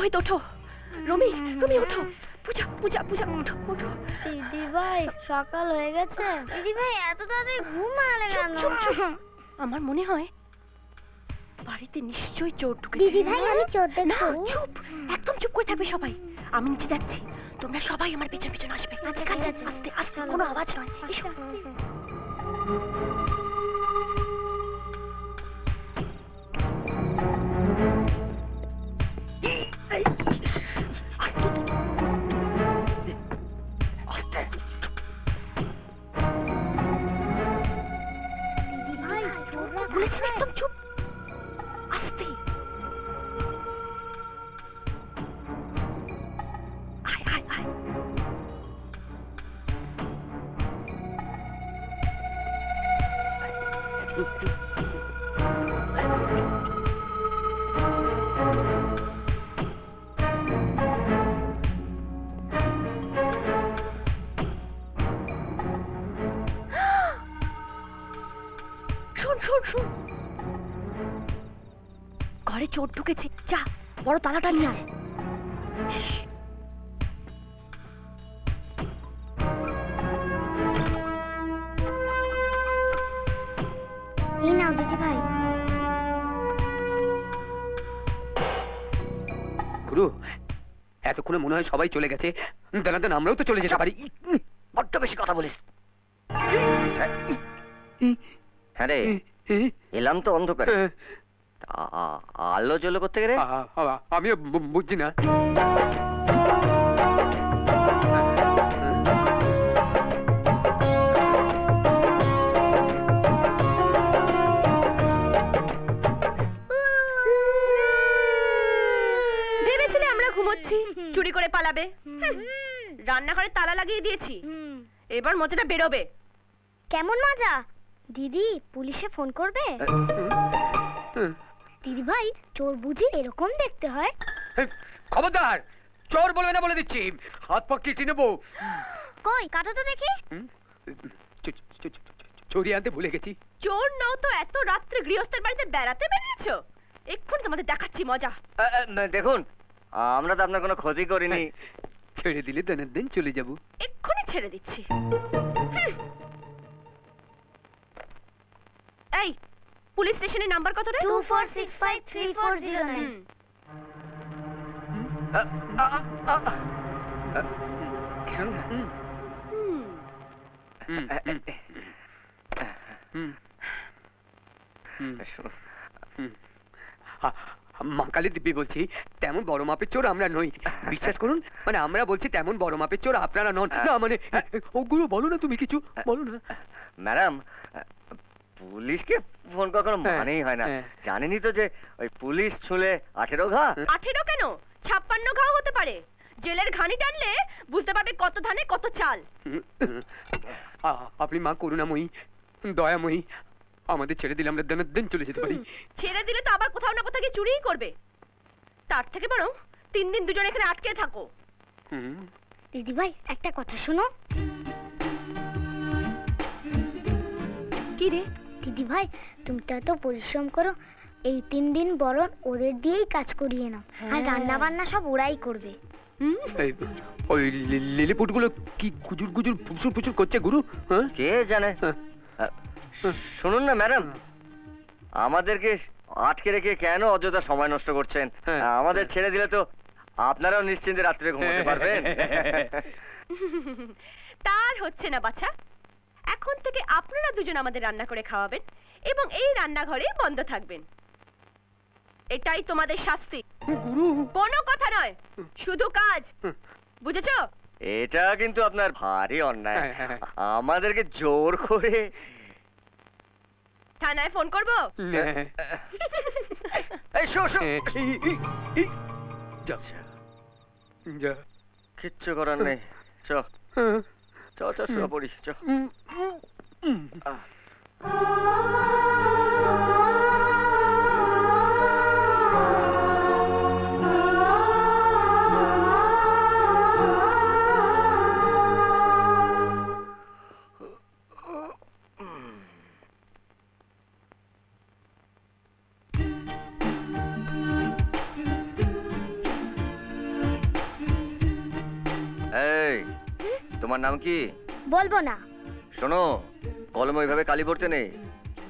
রোহিত ওঠো, রমি রমি ওঠো, পূজা পূজা পূজা ওঠো ওঠো। দিদি ভাই সকাল হয়ে গেছে। দিদি ভাই এত তাড়াতাড়ি ঘুম আলে কেন? আমার মনে হয় বাড়িতে নিশ্চয়ই চোর ঢুকেছে। দিদি ভাই আমি চোর দেখব। না চুপ, একদম চুপ করে থাকবে সবাই। আমি নিচে যাচ্ছি, তোমরা সবাই আমার পেছন পেছন আসবে। আচ্ছা, ঠিক আছে? ঠিক আছে। আস্তে আস্তে, কোনো আওয়াজ নয়। এসো। দিদি ভাই চোররা বলেছি না, একদম চুপ, আস্তে। আয় আয় আয়। শোন শোন শোন, ঘরে চোর ঢুকেছে, যা বড় তালাটা নিয়ে আয়। এই নাও দিদি ভাই। গুরু, এতক্ষণে মনে হয় সবাই চলে গেছে। দাঁড়ান দাঁড়ান, আমরাও তো চলে যেতে পারি। বড্ড বেশি কথা বলিস। হ্যাঁ রে, এলাম তো অন্ধকারে, আলো জ্বলো করতে গেলে। আমিও বুঝছি না। ভেবেছিলে আমরা ঘুমোচ্ছি, চুরি করে পালাবে। রান্নাঘরে তালা লাগিয়ে দিয়েছি, এবার মজাটা বেরোবে। কেমন মজা? দিদি পুলিশে ফোন করবে? দিদি ভাই চোর বুঝি এরকম দেখতে হয়? খবরদার, চোর বলবে না বলে দিচ্ছি। হাত পা কেটে নেবো। কই কাটো তো দেখি। চুরি আনতে ভুলে গেছি। চোর নও তো এত রাত্রে গৃহস্থের বাড়িতে বেড়াতে বেরিয়েছো? এক্ষুনি তোমাদের দেখাচ্ছি মজা। দেখুন, আমরা তো আপনার কোনো ক্ষতি করিনি। ছেড়ে দিলে দিনের দিন চলে যাবো। এক্ষুনি ছেড়ে দিচ্ছি। এই, পুলিশ স্টেশনের নাম্বার কত রে? 24653409। মা কালী দিব্যি বলছি, তেমন বড় মাপের চোর আমরা নই। বিশ্বাস করুন, মানে আমরা বলছি তেমন বড় মাপের চোর আপনারা নন। না মানে ওগুলো বলো না, তুমি কিছু বলো না। ম্যাডাম, পুলিশকে ফোন কখনো মানেই হয় না। জানেনই তো যে ওই পুলিশ ছুলে 18 ঘা। 18 কেন, 56 ঘাও হতে পারে। জেলের ঘানি টানলে বুঝতে পারবে কত ধানে কত চাল। আপনি মা করুণাময়ী, দয়াময়ী, আমাদের ছেড়ে দিলে আমরা দিনের দিন চলে যেতে পারি। ছেড়ে দিলে তো আবার কোথাও না কোথাও গিয়ে চুরিই করবে। তার থেকে বরং 3 দিন দুজন এখানে আটকে থাকো। দিদি ভাই একটা কথা শোনো। কি রে? দিদি ভাই তুমি তো এত পরিশ্রম করো, এই 3 দিন বরং ওদের দিয়েই কাজ করিয়ে নাও। আর রান্না বান্না সব ওরাই করবে। ওই লিলিপুট গুলো কি কুজুর কুজুর ফুসুর ফুসুর করছে গুরু? কে জানে। শুনুন না ম্যাডাম, আমাদেরকে আটকে রেখে কেন অযথা সময় নষ্ট করছেন? আমাদের ছেড়ে দিলে তো আপনারাও নিশ্চিন্তে রাত্রে ঘুমোতে পারবেন। তার হচ্ছে না বাছা। এখন থেকে আপনারা দুজন আমাদের রান্না করে খাওয়াবেন এবং এই রান্নাঘরে বন্ধ থাকবেন। এটাই তোমাদের শাস্তি। গুরু, কোনো কথা নয়, শুধু কাজ। বুঝেছো? এটা কিন্তু আপনার ভারী অন্যায়। আমাদেরকে জোর করে থানায় ফোন করবো? কিচ্ছু করার নেই। চ চ চ শুয়ে পড়ি। চ। তোমার নাম কি? বলবো না। শোনো, কলম ওইভাবে কালি ভরতে নেই,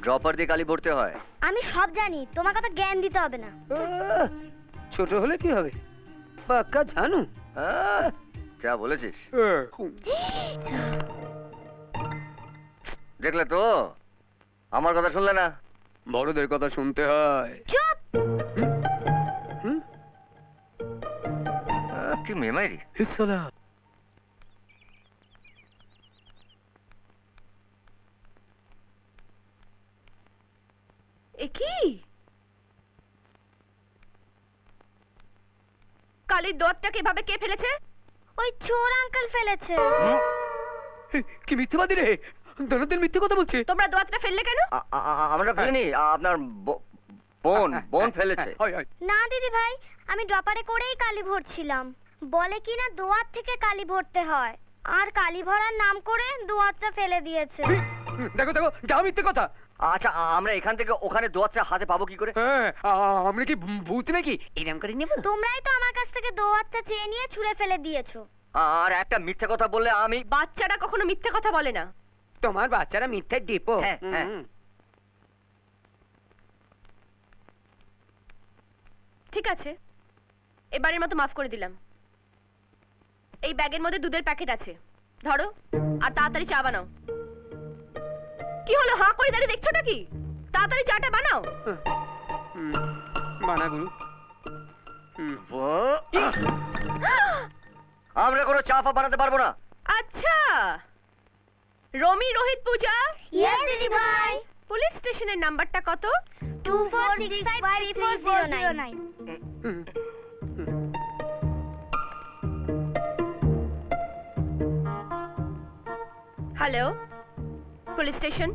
ড্রপার দিয়ে কালি ভরতে হয়। আমি সব জানি, তোমাকে তো জ্ঞান দিতে হবে না। ছোট হলে কি হবে, পাক্কা জানু। যা বলেছিস। দেখলে তো, আমার কথা শুনলে না। বড়দের কথা শুনতে হয়। চুপ। কি মেমাইরি। হিসলা এ কি কালির দোয়াতটাকে এভাবে কে ফেলেছে? ওই চোর আঙ্কেল ফেলেছে। কি মিথ্যেবাদী রে, দনদের মিথ্যে কথা বলছে। তোমরা দোয়াতটা ফেললে কেন? আমরা ফেলিনি, আপনার বোন ফেলেছে। হয়, হয়। না দিদি ভাই, আমি ড্রপারে করেই কালি ভরছিলাম। বলে কি না দোয়াত থেকে কালি ভরতে হয়, আর কালি ভরার নাম করে দোয়াতটা ফেলে দিয়েছে। দেখো দেখো, যা মিথ্যে কথা। আচ্ছা, আমরা এখান থেকে ওখানে দোয়াতটা হাতে পাবো কি করে? হ্যাঁ, আমরা কি ভূত নাকি এরকম করে নেব? তোমরাই তো আমার কাছ থেকে দোয়াতটা চেয়ে নিয়ে ছুঁড়ে ফেলে দিয়েছো। আর একটা মিথ্যে কথা বললে আমি। বাচ্চারা কখনো মিথ্যে কথা বলে না। তোমার বাচ্চারা মিথ্যে ডিপো। হ্যাঁ, হ্যাঁ। ঠিক আছে, এবারের মতো মাফ করে দিলাম। এই ব্যাগের মধ্যে দুধের প্যাকেট আছে, ধরো আর তাড়াতাড়ি চা বানাও। কি হলো, হাঁ করে দাঁড়িয়ে দেখছোটা কি? তাড়াতাড়ি চাটা বানাও। মানা গুরু। আমরা কোনো চা ফা বানাতে পারবো না। আচ্ছা, রমি রোহিত পূজা, ইয়েস দিদি ভাই। পুলিশ স্টেশনের নাম্বারটা কত? 24653409। Hello, police station.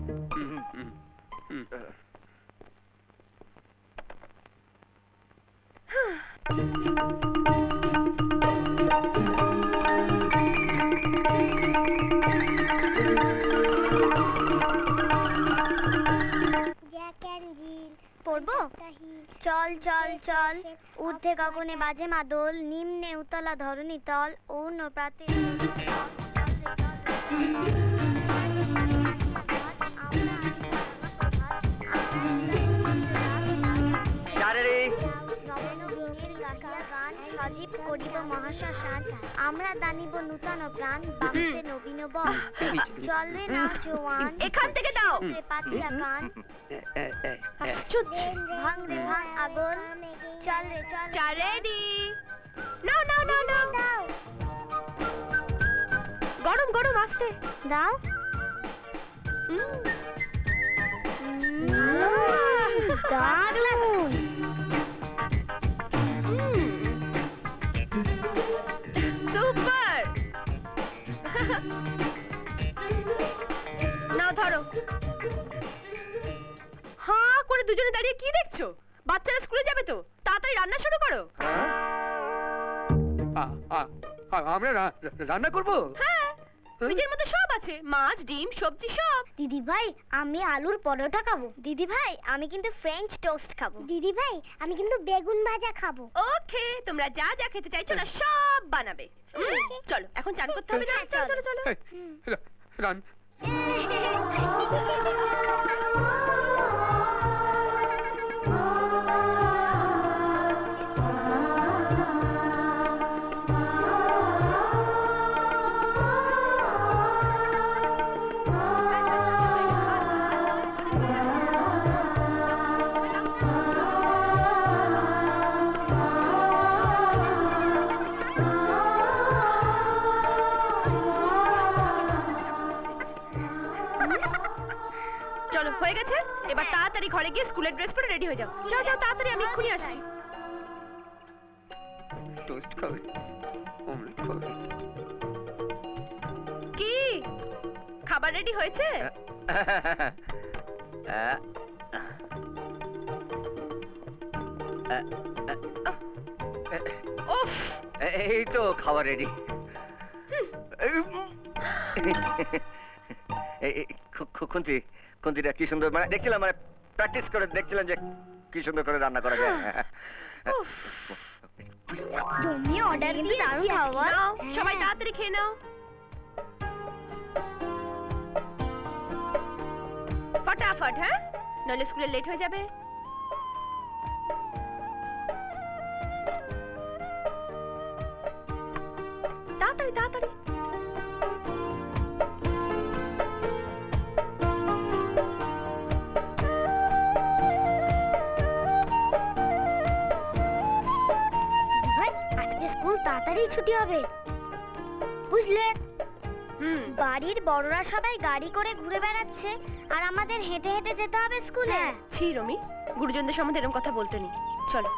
পড়বো? চল চল চল, ঊর্ধ্বে গগনে বাজে মাদল, নিম্নে উতলা ধরণী তল, অন্য প্রাতে সজীব করিব মহাশ্মশান, আমরা দানিব নূতন প্রাণ, বামতে নবীন বন। চল রে না জোয়ান, এখান থেকে দাও। পাতিয়া কান, আশ্চর্য। ভাঙ রে ভাঙ আগুন, চল রে চল। চা রেডি। নাও নাও নাও নাও। গরম গরম আসতে দাও। দারুণ। সুপার। নাও ধরো। হাঁ করে দুজনে দাঁড়িয়ে কি দেখছো? বাচ্চারা স্কুলে যাবে তো, তাড়াতাড়ি রান্না শুরু করো। আমরা রান্না করবো। হ্যাঁ, ফ্রিজের মধ্যে সব আছে, মাছ ডিম সবজি সব। দিদি ভাই, আমি আলুর পরোটা খাবো। দিদি ভাই, আমি কিন্তু ফ্রেঞ্চ টোস্ট খাবো। দিদি ভাই, আমি কিন্তু বেগুন ভাজা খাবো। ওকে, তোমরা যা যা খেতে চাইছো না সব বানাবে। চলো এখন চান করতে হবে না? চলো চলো চলো। রান। চলো হয়ে গেছে, এবার তাড়াতাড়ি ঘরে গিয়ে স্কুলের ড্রেস পরে রেডি হয়ে যাও। যাও যাও তাড়াতাড়ি, আমি এক্ষুনি আসছি। টোস্ট খাবে, অমলেট খাবে। কি খাবার রেডি হয়েছে? উফ, এই তো খাবার রেডি। খুন্তি খুন্তিটা কি সুন্দর, মানে দেখছিলাম, মানে প্র্যাকটিস করে দেখছিলাম যে কি সুন্দর করে রান্না করা যায়। উফ। তুমি অর্ডার দিয়ে দারুণ খাবার। নাও, সবাই তাড়াতাড়ি খেয়ে নাও। ফটাফট, হ্যাঁ, নইলে স্কুলে লেট হয়ে যাবে। তাড়াতাড়ি তাড়াতাড়ি। ভাই আজকে স্কুল তাড়াতাড়ি ছুটি হবে বুঝলে। বাড়ির বড়রা সবাই গাড়ি করে ঘুরে বেড়াচ্ছে আর আমাদের হেঁটে হেঁটে যেতে হবে স্কুলে। ছি রমি, গুরুজনদের সম্বন্ধে এরকম কথা বলতে নেই। চলো।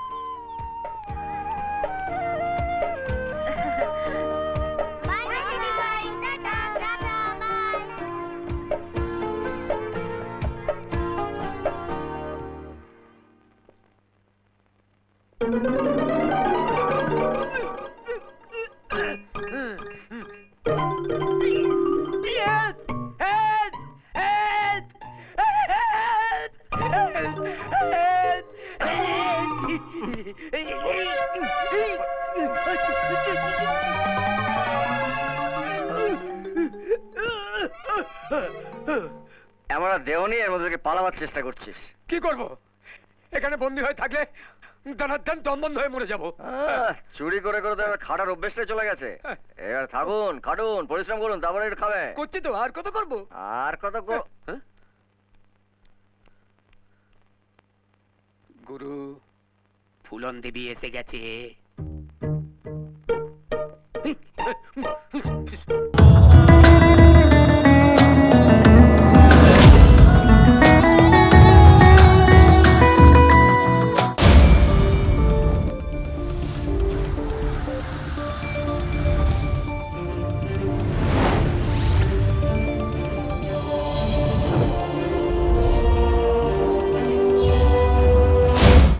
বাই বাই দিদি ভাই, টাটা টাটা বাই। এমন দেওনি এর মধ্যে থেকে পালাবার চেষ্টা করছিস। কি করব? এখানে বন্দি হয়ে থাকলে দানার দান দম বন্ধ হয়ে মরে যাবো। চুরি করে করে তো এবার খাটার অভ্যেসটাই চলে গেছে। এবার থাকুন, খাটুন, পরিশ্রম করুন, তারপরে একটু খাবে। করছি তো, আর কত করবো? আর কত হ্যাঁ? গুরু, ফুলন দেবী এসে গেছে।